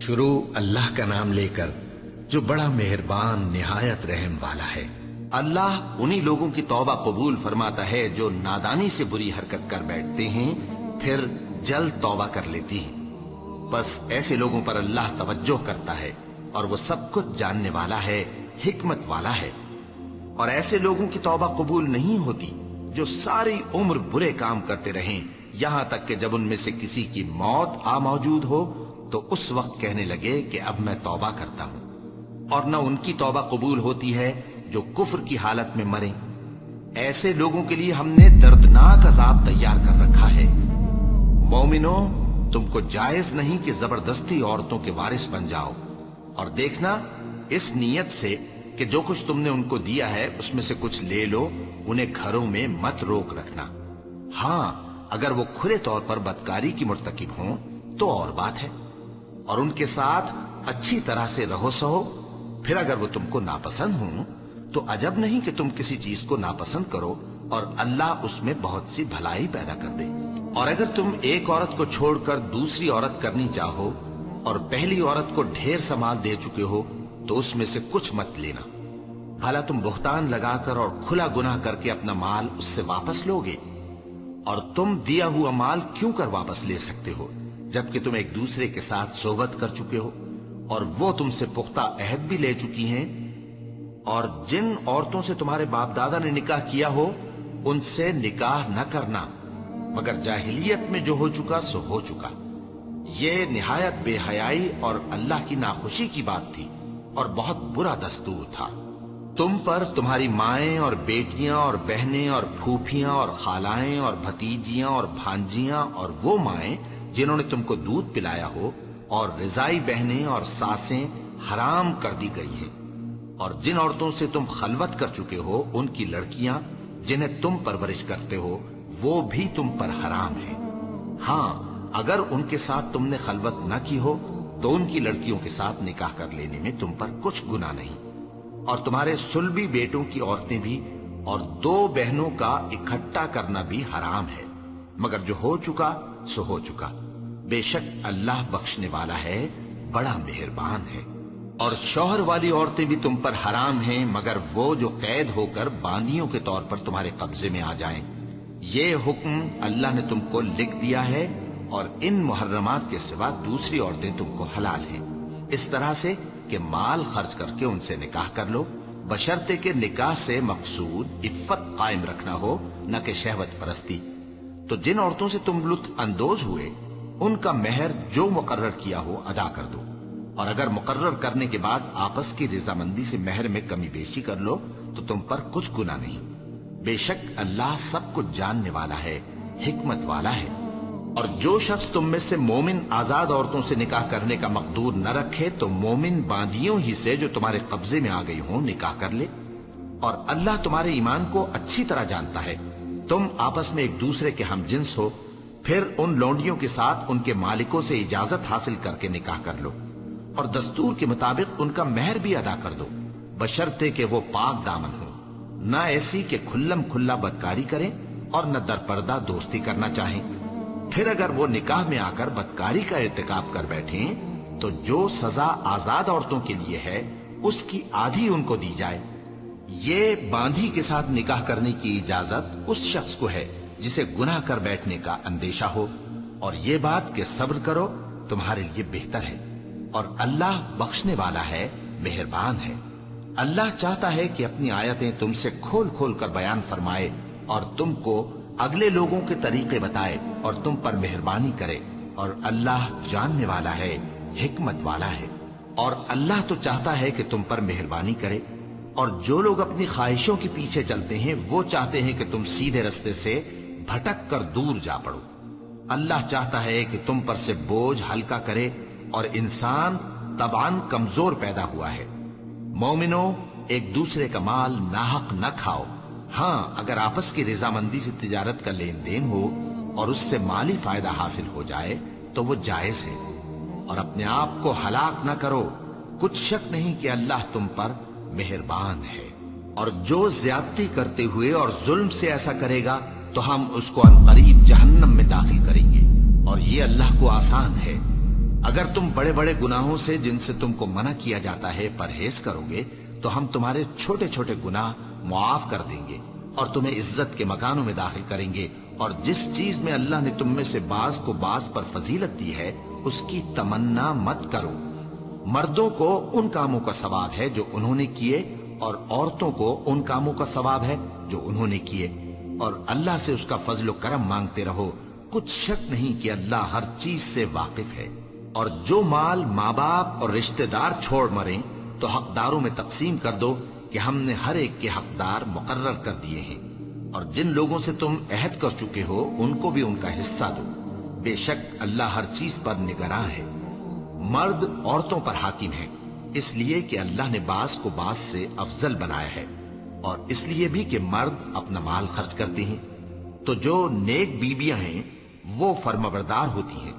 شروع اللہ کا نام لے کر جو بڑا مہربان نہایت رحم والا ہے۔ اللہ انہی لوگوں کی توبہ قبول فرماتا ہے جو نادانی سے بری حرکت کر بیٹھتے ہیں پھر جلد توبہ کر لیتی ہیں، بس ایسے لوگوں پر اللہ توجہ کرتا ہے اور وہ سب کچھ جاننے والا ہے، حکمت والا ہے۔ اور ایسے لوگوں کی توبہ قبول نہیں ہوتی جو ساری عمر برے کام کرتے رہیں یہاں تک کہ جب ان میں سے کسی کی موت آ موجود ہو تو اس وقت کہنے لگے کہ اب میں توبہ کرتا ہوں۔ اور نہ ان کی توبہ قبول ہوتی ہے جو کفر کی حالت میں مریں۔ ایسے لوگوں کے لیے ہم نے دردناک عذاب تیار کر رکھا ہے۔ مومنوں، تم کو جائز نہیں کہ زبردستی عورتوں کے وارث بن جاؤ، اور دیکھنا اس نیت سے کہ جو کچھ تم نے ان کو دیا ہے اس میں سے کچھ لے لو، انہیں گھروں میں مت روک رکھنا۔ ہاں، اگر وہ کھلے طور پر بدکاری کی مرتکب ہوں تو اور بات ہے، اور ان کے ساتھ اچھی طرح سے رہو سہو۔ پھر اگر وہ تم کو ناپسند ہوں تو عجب نہیں کہ تم کسی چیز کو ناپسند کرو اور اللہ اس میں بہت سی بھلائی پیدا کر دے۔ اور اگر تم ایک عورت کو چھوڑ کر دوسری عورت کرنی چاہو اور پہلی عورت کو ڈھیر سا مال دے چکے ہو تو اس میں سے کچھ مت لینا، بھلا تم بہتان لگا کر اور کھلا گناہ کر کے اپنا مال اس سے واپس لو گے؟ اور تم دیا ہوا مال کیوں کر واپس لے سکتے ہو جبکہ تم ایک دوسرے کے ساتھ صحبت کر چکے ہو اور وہ تم سے پختہ عہد بھی لے چکی ہیں؟ اور جن عورتوں سے تمہارے باپ دادا نے نکاح کیا ہو ان سے نکاح نہ کرنا مگر جاہلیت میں جو ہو چکا سو ہو چکا۔ یہ نہایت بے حیائی اور اللہ کی ناخوشی کی بات تھی اور بہت برا دستور تھا۔ تم پر تمہاری مائیں اور بیٹیاں اور بہنیں اور پھوپھیاں اور خالائیں اور بھتیجیاں اور بھانجیاں اور وہ مائیں جنہوں نے تم کو دودھ پلایا ہو اور رضائی بہنیں اور ساسیں حرام کر دی گئی ہیں، اور جن عورتوں سے تم خلوت کر چکے ہو ان کی لڑکیاں جنہیں تم پرورش کرتے ہو وہ بھی تم پر حرام ہیں۔ ہاں، اگر ان کے ساتھ تم نے خلوت نہ کی ہو تو ان کی لڑکیوں کے ساتھ نکاح کر لینے میں تم پر کچھ گناہ نہیں، اور تمہارے صلبی بیٹوں کی عورتیں بھی اور دو بہنوں کا اکٹھا کرنا بھی حرام ہے، مگر جو ہو چکا سو ہو چکا۔ بے شک اللہ بخشنے والا ہے، بڑا مہربان ہے۔ اور شوہر والی عورتیں بھی تم پر حرام ہیں مگر وہ جو قید ہو کر باندیوں کے طور پر تمہارے قبضے میں آ جائیں۔ یہ حکم اللہ نے تم کو لکھ دیا ہے، اور ان محرمات کے سوا دوسری عورتیں تم کو حلال ہیں، اس طرح سے کہ مال خرچ کر کے ان سے نکاح کر لو، بشرطے کہ نکاح سے مقصود عفت قائم رکھنا ہو نہ کہ شہوت پرستی۔ تو جن عورتوں سے تم لطف اندوز ہوئے ان کا مہر جو مقرر کیا ہو ادا کر دو، اور اگر مقرر کرنے کے بعد آپس کی رضامندی سے مہر میں کمی بیشی کر لو تو تم پر کچھ گناہ نہیں۔ بے شک اللہ سب کچھ جاننے والا ہے، حکمت والا ہے۔ اور جو شخص تم میں سے مومن آزاد عورتوں سے نکاح کرنے کا مقدور نہ رکھے تو مومن باندیوں ہی سے جو تمہارے قبضے میں آ گئی ہوں نکاح کر لے، اور اللہ تمہارے ایمان کو اچھی طرح جانتا ہے۔ تم آپس میں ایک دوسرے کے ہم جنس ہو، پھر ان لونڈیوں کے ساتھ ان کے مالکوں سے اجازت حاصل کر کے نکاح کر لو، اور دستور کے مطابق ان کا مہر بھی ادا کر دو، بشرطے کہ وہ پاک دامن ہو، نہ ایسی کہ کھلم کھلا بدکاری کریں اور نہ درپردہ دوستی کرنا چاہیں۔ پھر اگر وہ نکاح میں آ کر بدکاری کا ارتکاب کر بیٹھیں تو جو سزا آزاد عورتوں کے لیے ہے اس کی آدھی ان کو دی جائے۔ یہ باندھی کے ساتھ نکاح کرنے کی اجازت اس شخص کو ہے جسے گناہ کر بیٹھنے کا اندیشہ ہو، اور یہ بات کہ صبر کرو تمہارے لیے بہتر ہے، اور اللہ بخشنے والا ہے، مہربان ہے۔ اللہ چاہتا ہے کہ اپنی آیتیں تم سے کھول کھول کر بیان فرمائے اور تم کو اگلے لوگوں کے طریقے بتائے اور تم پر مہربانی کرے، اور اللہ جاننے والا ہے، حکمت والا ہے۔ اور اللہ تو چاہتا ہے کہ تم پر مہربانی کرے، اور جو لوگ اپنی خواہشوں کے پیچھے چلتے ہیں وہ چاہتے ہیں کہ تم سیدھے رستے سے بھٹک کر دور جا پڑو۔ اللہ چاہتا ہے کہ تم پر سے بوجھ ہلکا کرے، اور انسان طبعاً کمزور پیدا ہوا ہے۔ مومنوں، ایک دوسرے کا مال ناحق نہ کھاؤ۔ ہاں، اگر آپس کی رضامندی سے تجارت کا لین دین ہو اور اس سے مالی فائدہ حاصل ہو جائے تو وہ جائز ہے، اور اپنے آپ کو ہلاک نہ کرو، کچھ شک نہیں کہ اللہ تم پر مہربان ہے۔ اور جو زیادتی کرتے ہوئے اور ظلم سے ایسا کرے گا تو ہم اس کو عنقریب جہنم میں داخل کریں گے، اور یہ اللہ کو آسان ہے۔ اگر تم بڑے بڑے گناہوں سے جن سے تم کو منع کیا جاتا ہے پرہیز کرو گے تو ہم تمہارے چھوٹے چھوٹے گناہ معاف کر دیں گے اور تمہیں عزت کے مکانوں میں داخل کریں گے، اور جس چیز میں اللہ نے تم میں سے بعض کو بعض پر فضیلت دی ہے اس کی تمنا مت کرو۔ مردوں کو ان کاموں کا ثواب ہے جو انہوں نے کیے، اور عورتوں کو ان کاموں کا ثواب ہے جو انہوں نے کیے، اور اللہ سے اس کا فضل و کرم مانگتے رہو، کچھ شک نہیں کہ اللہ ہر چیز سے واقف ہے۔ اور جو مال ماں باپ اور رشتہ دار چھوڑ مریں تو حقداروں میں تقسیم کر دو کہ ہم نے ہر ایک کے حقدار مقرر کر دیے ہیں، اور جن لوگوں سے تم عہد کر چکے ہو ان کو بھی ان کا حصہ دو، بے شک اللہ ہر چیز پر نگراں ہے۔ مرد عورتوں پر حاکم ہیں، اس لیے کہ اللہ نے بعض کو بعض سے افضل بنایا ہے، اور اس لیے بھی کہ مرد اپنا مال خرچ کرتے ہیں۔ تو جو نیک بیویاں ہیں وہ فرمانبردار ہوتی ہیں،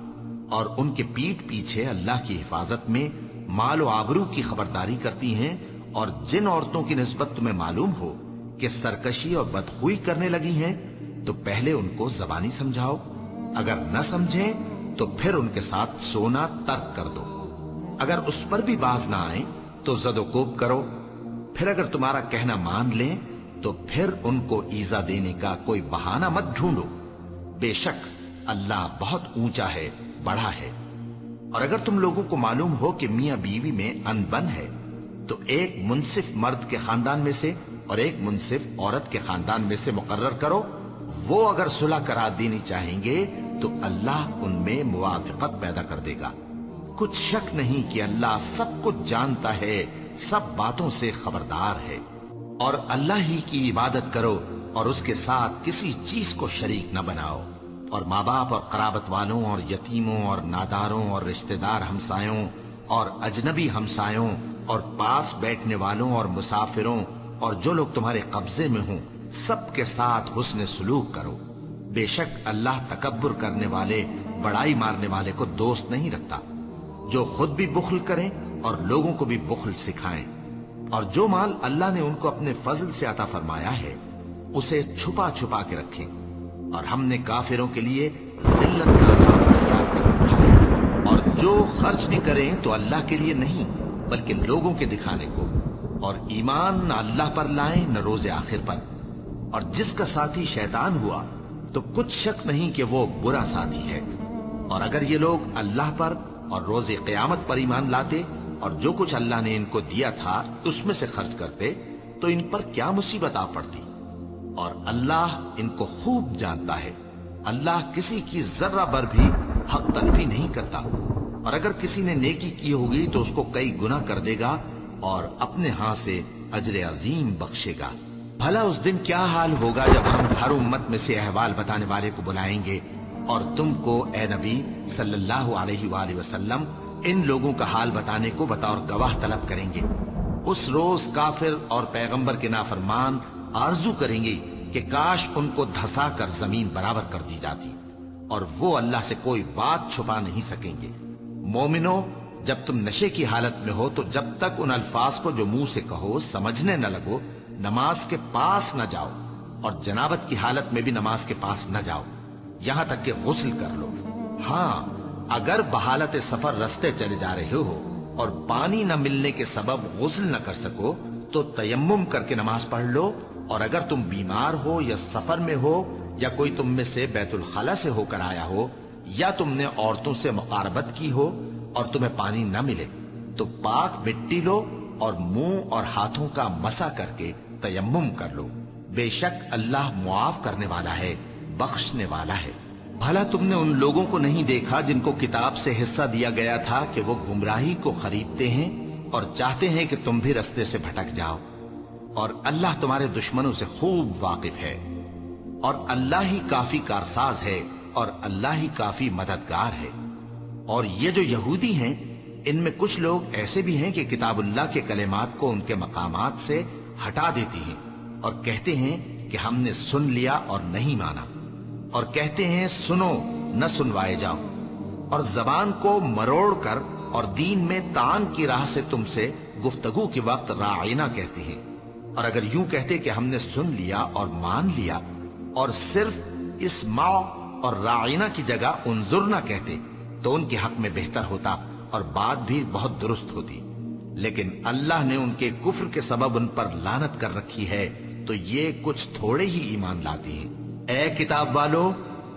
اور ان کے پیٹھ پیچھے اللہ کی حفاظت میں مال و آبرو کی خبرداری کرتی ہیں، اور جن عورتوں کی نسبت تمہیں معلوم ہو کہ سرکشی اور بدخوئی کرنے لگی ہیں تو پہلے ان کو زبانی سمجھاؤ، اگر نہ سمجھیں تو پھر ان کے ساتھ سونا ترک کر دو، اگر اس پر بھی باز نہ آئیں تو زد و کوب کرو، پھر اگر تمہارا کہنا مان لیں تو پھر ان کو ایذا دینے کا کوئی بہانہ مت ڈھونڈو، بے شک اللہ بہت اونچا ہے، بڑا ہے۔ اور اگر تم لوگوں کو معلوم ہو کہ میاں بیوی میں ان بن ہے تو ایک منصف مرد کے خاندان میں سے اور ایک منصف عورت کے خاندان میں سے مقرر کرو، وہ اگر صلح کرا دینی چاہیں گے تو اللہ ان میں موافقت پیدا کر دے گا۔ کچھ شک نہیں کہ اللہ سب کچھ جانتا ہے، سب باتوں سے خبردار ہے۔ اور اللہ ہی کی عبادت کرو اور اس کے ساتھ کسی چیز کو شریک نہ بناؤ، اور ماں باپ اور قرابت والوں اور یتیموں اور ناداروں اور رشتہ دار ہمسایوں اور اجنبی ہمسایوں اور پاس بیٹھنے والوں اور مسافروں اور جو لوگ تمہارے قبضے میں ہوں سب کے ساتھ حسن سلوک کرو، بے شک اللہ تکبر کرنے والے، بڑائی مارنے والے کو دوست نہیں رکھتا۔ جو خود بھی بخل کریں اور لوگوں کو بھی بخل سکھائیں، اور جو مال اللہ نے ان کو اپنے فضل سے عطا فرمایا ہے اسے چھپا چھپا کے رکھیں، اور ہم نے کافروں کے لیے ذلت کا عذاب تیار کر رکھا ہے۔ اور جو خرچ بھی کریں تو اللہ کے لیے نہیں بلکہ لوگوں کے دکھانے کو، اور ایمان نہ اللہ پر لائیں نہ روز آخر پر، اور جس کا ساتھی شیطان ہوا تو کچھ شک نہیں کہ وہ برا ساتھی ہے۔ اور اگر یہ لوگ اللہ پر اور روز قیامت پر ایمان لاتے اور جو کچھ اللہ نے ان کو دیا تھا اس میں سے خرچ کرتے تو ان پر کیا مصیبت آ پڑتی، اور اللہ ان کو خوب جانتا ہے۔ اللہ کسی کی ذرہ بر بھی حق تلفی نہیں کرتا، اور اگر کسی نے نیکی کی ہوگی تو اس کو کئی گنا کر دے گا اور اپنے ہاں سے اجر عظیم بخشے گا۔ بھلا اس دن کیا حال ہوگا جب ہم ہر امت میں سے احوال بتانے والے کو بلائیں گے اور تم کو اے نبی صلی اللہ علیہ وآلہ وسلم ان لوگوں کا حال بتانے کو بطور گواہ طلب کریں گے۔ اس روز کافر اور پیغمبر کے نافرمان آرزو کریں گے کہ کاش ان کو دھسا کر زمین برابر کر دی جاتی، اور وہ اللہ سے کوئی بات چھپا نہیں سکیں گے۔ مومنو، جب تم نشے کی حالت میں ہو تو جب تک ان الفاظ کو جو منہ سے کہو سمجھنے نہ لگو نماز کے پاس نہ جاؤ، اور جنابت کی حالت میں بھی نماز کے پاس نہ جاؤ یہاں تک کہ غسل کر لو۔ ہاں، اگر بحالت سفر رستے چلے جا رہے ہو اور پانی نہ ملنے کے سبب غسل نہ کر سکو تو تیمم کر کے نماز پڑھ لو، اور اگر تم بیمار ہو یا سفر میں ہو یا کوئی تم میں سے بیت الخلا سے ہو کر آیا ہو یا تم نے عورتوں سے مقاربت کی ہو اور تمہیں پانی نہ ملے تو پاک مٹی لو اور منہ اور ہاتھوں کا مسح کر کے تیمم کر لو، بے شک اللہ معاف کرنے والا ہے، بخشنے والا ہے۔ بھلا تم نے ان لوگوں کو نہیں دیکھا جن کو کتاب سے حصہ دیا گیا تھا کہ وہ گمراہی کو خریدتے ہیں اور چاہتے ہیں کہ تم بھی رستے سے بھٹک جاؤ، اور اللہ تمہارے دشمنوں سے خوب واقف ہے، اور اللہ ہی کافی کارساز ہے اور اللہ ہی کافی مددگار ہے۔ اور یہ جو یہودی ہیں ان میں کچھ لوگ ایسے بھی ہیں کہ کتاب اللہ کے کلمات کو ان کے مقامات سے ہٹا دیتی ہیں اور کہتے ہیں کہ ہم نے سن لیا اور نہیں مانا، اور کہتے ہیں سنو نہ سنوائے جاؤ، اور زبان کو مروڑ کر اور دین میں تان کی راہ سے تم سے گفتگو کے وقت راعینا کہتے ہیں، اور اگر یوں کہتے کہ ہم نے سن لیا اور مان لیا، اور صرف اسمع اور راعینا کی جگہ انظرنا کہتے، تو بے شک اللہ خوب جانتا ہے، اور اللہ ہی کافی کارساز ہے، اور اللہ ہی کافی مددگار ہے۔ اور یہ جو یہودی ہیں ان میں کچھ لوگ ایسے بھی ہیں کہ کتاب اللہ کے کلمات کو ان کے مقامات سے ہٹا دیتی ہیں اور کہتے ہیں کہ ہم نے سن لیا اور نہیں مانا، اور کہتے ہیں سنو نہ سنوائے جاؤ، اور اگر یوں کہتے کہ ہم نے سن لیا اور مان لیا، اور صرف تو ان کے حق میں بہتر ہوتا اور بات بھی بہت درست ہوتی، لیکن اللہ نے ان کے کفر کے سبب ان پر لعنت کر رکھی ہے، تو یہ کچھ تھوڑے ہی ایمان لاتے ہیں۔ اے کتاب والو،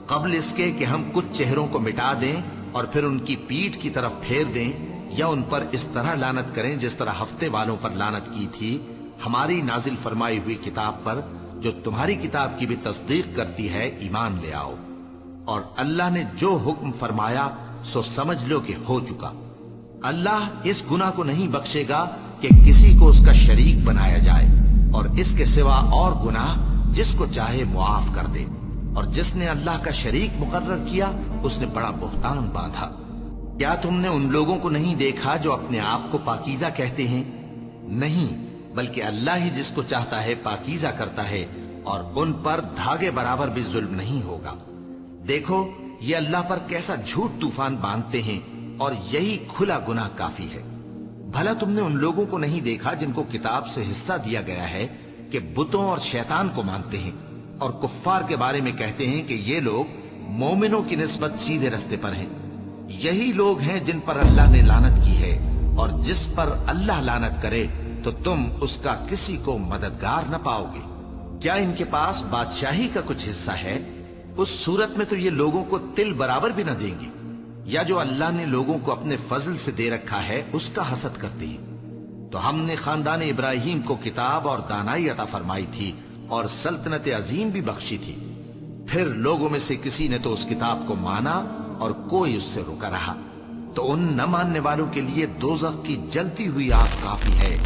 قبل اس کے کہ ہم کچھ چہروں کو مٹا دیں اور پھر ان کی پیٹھ کی طرف پھیر دیں یا ان پر اس طرح لعنت کریں جس طرح ہفتے والوں پر لعنت کی تھی، ہماری نازل فرمائی ہوئی کتاب پر جو تمہاری کتاب کی بھی تصدیق کرتی ہے ایمان لے آؤ، اور اللہ نے جو حکم فرمایا سو سمجھ لو کہ ہو چکا۔ اللہ اس گناہ کو نہیں بخشے گا کہ کسی کو اس کا شریک بنایا جائے، اور اس کے سوا اور گناہ جس کو چاہے معاف کر دے، اور جس نے اللہ کا شریک مقرر کیا اس نے بڑا بہتان باندھا۔ کیا تم نے ان لوگوں کو نہیں دیکھا جو اپنے آپ کو پاکیزہ کہتے ہیں؟ نہیں، بلکہ اللہ ہی جس کو چاہتا ہے پاکیزہ کرتا ہے، اور ان پر دھاگے برابر بھی ظلم نہیں ہوگا۔ دیکھو یہ اللہ پر کیسا جھوٹ طوفان باندھتے ہیں، اور یہی کھلا گناہ کافی ہے۔ بھلا تم نے ان لوگوں کو نہیں دیکھا جن کو کتاب سے حصہ دیا گیا ہے کہ بتوں اور شیطان کو مانتے ہیں، اور کفار کے بارے میں کہتے ہیں کہ یہ لوگ مومنوں کی نسبت سیدھے رستے پر ہیں۔ یہی لوگ ہیں جن پر اللہ نے لعنت کی ہے، اور جس پر اللہ لعنت کرے تو تم اس کا کسی کو مددگار نہ پاؤ گے۔ کیا ان کے پاس بادشاہی کا کچھ حصہ ہے؟ اس صورت میں تو یہ لوگوں کو تل برابر بھی نہ دیں گے، یا جو اللہ نے لوگوں کو اپنے فضل سے دے رکھا ہے اس کا حسد کرتے ہیں۔ تو ہم نے خاندان ابراہیم کو کتاب اور دانائی عطا فرمائی تھی اور سلطنت عظیم بھی بخشی تھی، پھر لوگوں میں سے کسی نے تو اس کتاب کو مانا اور کوئی اس سے رکا رہا، تو ان نہ ماننے والوں کے لیے دوزخ کی جلتی ہوئی آگ کافی ہے۔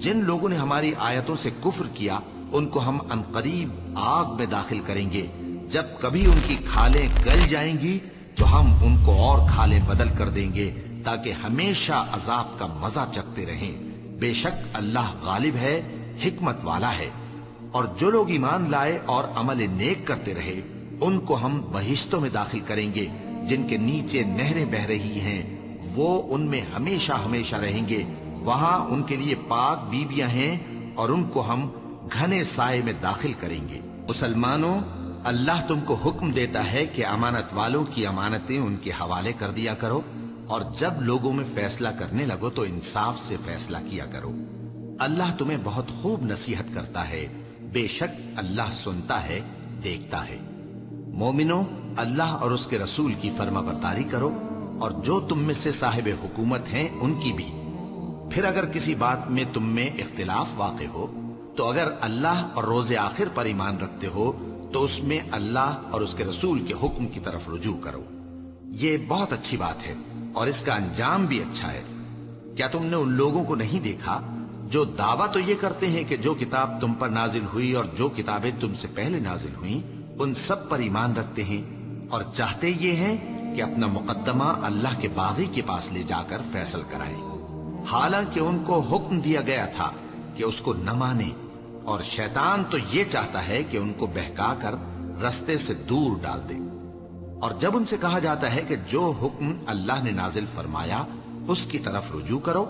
جن لوگوں نے ہماری آیتوں سے کفر کیا ان کو ہم عنقریب آگ میں داخل کریں گے، جب کبھی ان کی کھالیں گل جائیں گی تو ہم ان کو اور کھالیں بدل کر دیں گے تاکہ ہمیشہ عذاب کا مزہ چکھتے رہیں۔ بے شک اللہ غالب ہے، حکمت والا ہے۔ اور جو لوگ ایمان لائے اور عمل نیک کرتے رہے ان کو ہم بہشتوں میں داخل کریں گے جن کے نیچے نہریں بہ رہی ہیں، وہ ان میں ہمیشہ ہمیشہ رہیں گے۔ وہاں ان کے لیے پاک بیویاں ہیں اور ان کو ہم گھنے سائے میں داخل کریں گے۔ مسلمانوں، اللہ تم کو حکم دیتا ہے کہ امانت والوں کی امانتیں ان کے حوالے کر دیا کرو، اور جب لوگوں میں فیصلہ کرنے لگو تو انصاف سے فیصلہ کیا کرو۔ اللہ تمہیں بہت خوب نصیحت کرتا ہے، بے شک اللہ سنتا ہے، دیکھتا ہے۔ مومنوں، اللہ اور اس کے رسول کی فرما برداری کرو، اور جو تم میں سے صاحب حکومت ہیں ان کی بھی۔ پھر اگر کسی بات میں تم میں اختلاف واقع ہو تو اگر اللہ اور روز آخر پر ایمان رکھتے ہو تو اس میں اللہ اور اس کے رسول کے حکم کی طرف رجوع کرو۔ یہ بہت اچھی بات ہے اور اس کا انجام بھی اچھا ہے۔ کیا تم نے ان لوگوں کو نہیں دیکھا جو دعویٰ تو یہ کرتے ہیں کہ جو کتاب تم پر نازل ہوئی اور جو کتابیں تم سے پہلے نازل ہوئیں ان سب پر ایمان رکھتے ہیں، اور چاہتے یہ ہیں کہ اپنا مقدمہ اللہ کے باغی کے پاس لے جا کر فیصل کرائیں، حالانکہ ان کو حکم دیا گیا تھا کہ اس کو نہ مانیں، اور شیطان تو یہ چاہتا ہے کہ ان کو بہکا کر رستے سے دور ڈال دے۔ اور جب ان سے کہا جاتا ہے کہ جو حکم اللہ نے نازل فرمایا اس کی طرف رجوع کرو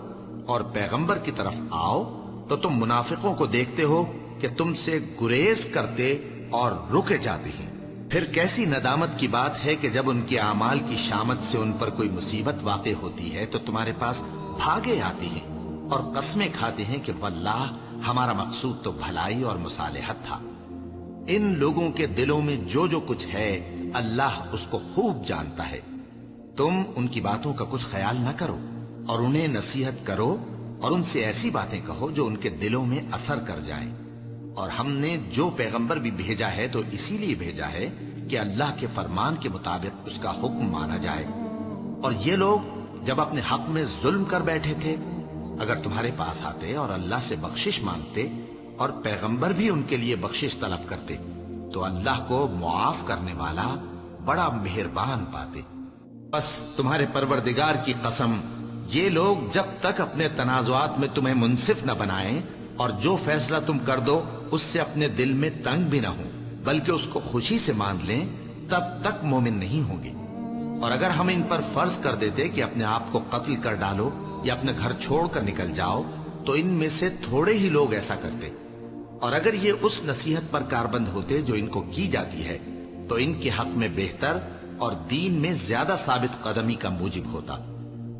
اور پیغمبر کی طرف آؤ، تو تم منافقوں کو دیکھتے ہو کہ تم سے گریز کرتے اور رکے جاتے ہیں۔ پھر کیسی ندامت کی بات ہے کہ جب ان کے اعمال کی شامت سے ان پر کوئی مصیبت واقع ہوتی ہے تو تمہارے پاس بھاگے آتے ہیں اور قسمیں کھاتے ہیں کہ واللہ ہمارا مقصود تو بھلائی اور مصالحت تھا۔ ان لوگوں کے دلوں میں جو جو کچھ ہے اللہ اس کو خوب جانتا ہے۔ تم ان کی باتوں کا کچھ خیال نہ کرو اور انہیں نصیحت کرو اور ان سے ایسی باتیں کہو جو ان کے دلوں میں اثر کر جائیں۔ اور ہم نے جو پیغمبر بھی بھیجا ہے تو اسی لیے بھیجا ہے کہ اللہ کے فرمان کے مطابق اس کا حکم مانا جائے۔ اور یہ لوگ جب اپنے حق میں ظلم کر بیٹھے تھے، اگر تمہارے پاس آتے اور اللہ سے بخشش مانگتے اور پیغمبر بھی ان کے لیے بخشش طلب کرتے تو اللہ کو معاف کرنے والا بڑا مہربان پاتے۔ بس تمہارے پروردگار کی قسم، یہ لوگ جب تک اپنے تنازعات میں تمہیں منصف نہ بنائیں اور جو فیصلہ تم کر دو اس سے اپنے دل میں تنگ بھی نہ ہو بلکہ اس کو خوشی سے مان لیں، تب تک مومن نہیں ہوں گے۔ اور اگر ہم ان پر فرض کر دیتے کہ اپنے آپ کو قتل کر ڈالو یا اپنے گھر چھوڑ کر نکل جاؤ تو ان میں سے تھوڑے ہی لوگ ایسا کرتے، اور اگر یہ اس نصیحت پر کاربند ہوتے جو ان کو کی جاتی ہے تو ان کے حق میں بہتر اور دین میں زیادہ ثابت قدمی کا موجب ہوتا،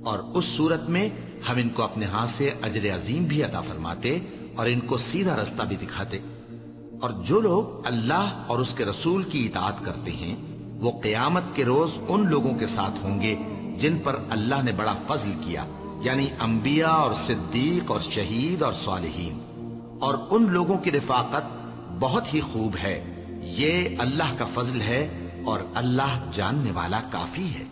اور اس صورت میں ہم ان کو اپنے ہاتھ سے اجر عظیم بھی عطا فرماتے اور ان کو سیدھا رستہ بھی دکھاتے۔ اور جو لوگ اللہ اور اس کے رسول کی اطاعت کرتے ہیں وہ قیامت کے روز ان لوگوں کے ساتھ ہوں گے جن پر اللہ نے بڑا فضل کیا، یعنی انبیاء اور صدیق اور شہید اور صالحین، اور ان لوگوں کی رفاقت بہت ہی خوب ہے۔ یہ اللہ کا فضل ہے اور اللہ جاننے والا کافی ہے۔